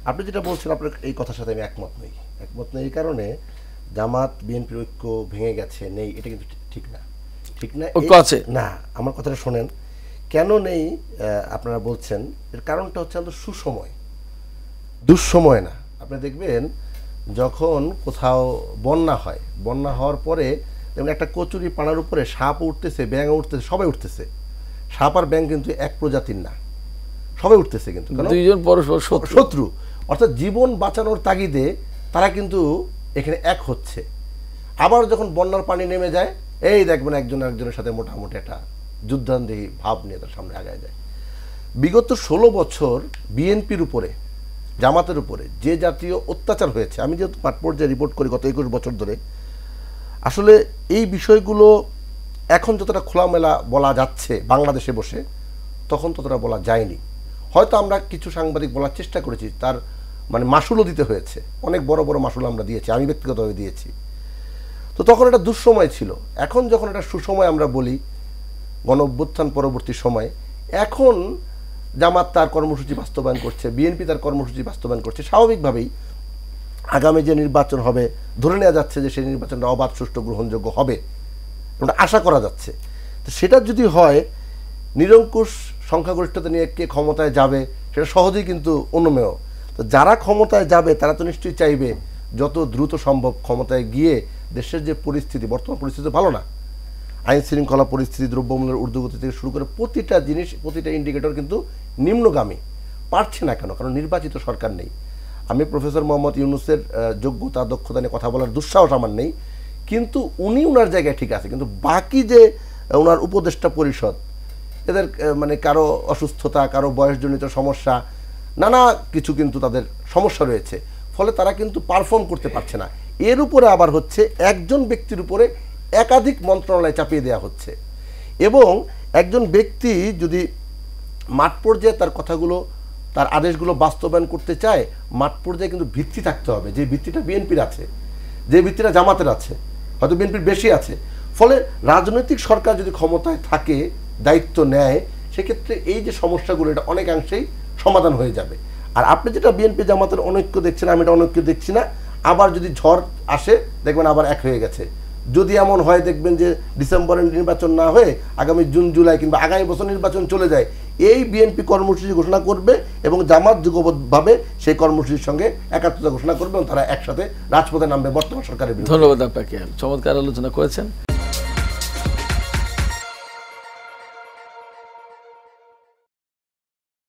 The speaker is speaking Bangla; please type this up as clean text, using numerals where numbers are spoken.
আপনি যেটা বলছেন আপনার এই কথার সাথে আমি একমত নই এই কারণে জামাত বিএনপির ঐক্য ভেঙে গেছে নেই, এটা কিন্তু ঠিক না। ঠিক না ঐক্য আছে না, আমার কথাটা শোনেন। কেন নেই আপনারা বলছেন, এর কারণটা হচ্ছে আমাদের সুসময়, দুঃসময় না। আপনি দেখবেন যখন কোথাও বন্যা হয়, বন্যা হওয়ার পরে যেমন একটা কচুরি পানার উপরে সাপ উঠতেছে, ব্যাঙ উঠতেছে, সবাই উঠতেছে। সাপ আর ব্যাঙ কিন্তু এক প্রজাতির না, সবাই উঠতেছে কিন্তু দুইজন পরস্পর শত্রু। অর্থাৎ জীবন বাঁচানোর তাগিদে তারা কিন্তু এখানে এক হচ্ছে। আবার যখন বন্যার পানি নেমে যায়, এই দেখবেন একজন একজনের সাথে মোটামুটি একটা যুদ্ধান্দেহী ভাব নিয়ে তার সামনে আগায় যায়। বিগত 16 বছর বিএনপির উপরে, জামাতের উপরে যে জাতীয় অত্যাচার হয়েছে, আমি যেহেতু মাঠ পর্যায়ে রিপোর্ট করি গত 21 বছর ধরে, আসলে এই বিষয়গুলো এখন যতটা খোলামেলা বলা যাচ্ছে বাংলাদেশে বসে, তখন ততটা বলা যায়নি। হয়তো আমরা কিছু সাংবাদিক বলার চেষ্টা করেছি, তার মানে মাসুলও দিতে হয়েছে, অনেক বড় বড় মাসুল আমরা দিয়েছি, আমি ব্যক্তিগতভাবে দিয়েছি। তো তখন একটা দুঃসময় ছিল। এখন যখন একটা সুসময় আমরা বলি, গণ অভ্যুত্থান পরবর্তী সময়, এখন জামাত তার কর্মসূচি বাস্তবায়ন করছে, বিএনপি তার কর্মসূচি বাস্তবায়ন করছে, স্বাভাবিকভাবেই আগামী যে নির্বাচন হবে ধরে নেওয়া যাচ্ছে যে সেই নির্বাচনটা অবাধ, সুষ্ঠু, গ্রহণযোগ্য হবে, এটা আশা করা যাচ্ছে। তো সেটা যদি হয়, নিরঙ্কুশ সংখ্যাগরিষ্ঠতা নিয়ে কে ক্ষমতায় যাবে সেটা সহজেই কিন্তু অনুমেয়। তো যারা ক্ষমতায় যাবে তারা তো নিশ্চয়ই চাইবে যত দ্রুত সম্ভব ক্ষমতায় গিয়ে দেশের যে পরিস্থিতি, বর্তমান পরিস্থিতি ভালো না, আইন শৃঙ্খলা পরিস্থিতি, দ্রব্যমূল্যের ঊর্ধ্বগতি থেকে শুরু করে প্রতিটা জিনিস, প্রতিটা ইন্ডিকেটর কিন্তু নিম্নগামী। পারছে না কেন? কারণ নির্বাচিত সরকার নেই। আমি প্রফেসর মোহাম্মদ ইউনূসের যোগ্যতা, দক্ষতা নিয়ে কথা বলার দুঃসাহস আমার নেই, কিন্তু উনি ওনার জায়গায় ঠিক আছে, কিন্তু বাকি যে ওনার উপদেষ্টা পরিষদ, এদের মানে কারো অসুস্থতা, কারো বয়সজনিত সমস্যা, নানা কিছু কিন্তু তাদের সমস্যা রয়েছে, ফলে তারা কিন্তু পারফর্ম করতে পারছে না। এর উপরে আবার হচ্ছে একজন ব্যক্তির উপরে একাধিক মন্ত্রণালয় চাপিয়ে দেওয়া হচ্ছে, এবং একজন ব্যক্তি যদি মাঠ পর্যায়ে তার কথাগুলো, তার আদেশগুলো বাস্তবায়ন করতে চায়, মাঠ পর্যায়ে কিন্তু ভিত্তি থাকতে হবে, যে ভিত্তিটা বিএনপির আছে, যে ভিত্তিটা জামাতের আছে, হয়তো বিএনপির বেশি আছে। ফলে রাজনৈতিক সরকার যদি ক্ষমতায় থাকে, দায়িত্ব নেয়, সেক্ষেত্রে এই যে সমস্যাগুলো এটা অনেকাংশেই সমাধান হয়ে যাবে। আর আপনি যেটা বিএনপি জামাতের অনৈক্য দেখছেন, আমি এটা অনৈক্য দেখছি না। আবার যদি ঝড় আসে দেখবেন আবার এক হয়ে গেছে। যদি এমন হয় দেখবেন যে ডিসেম্বরে নির্বাচন না হয়ে আগামী জুন জুলাই কিংবা আগামী বছর নির্বাচন চলে যায়, এই বিএনপি কর্মসূচি ঘোষণা করবে এবং জামাত যুগবদ্ধভাবে সেই কর্মসূচির সঙ্গে একাত্মতা ঘোষণা করবে এবং তারা একসাথে রাজপথে নামবে বর্তমান সরকারের বিরুদ্ধে। ধন্যবাদ আপনাকে, চমৎকার আলোচনা করেছেন।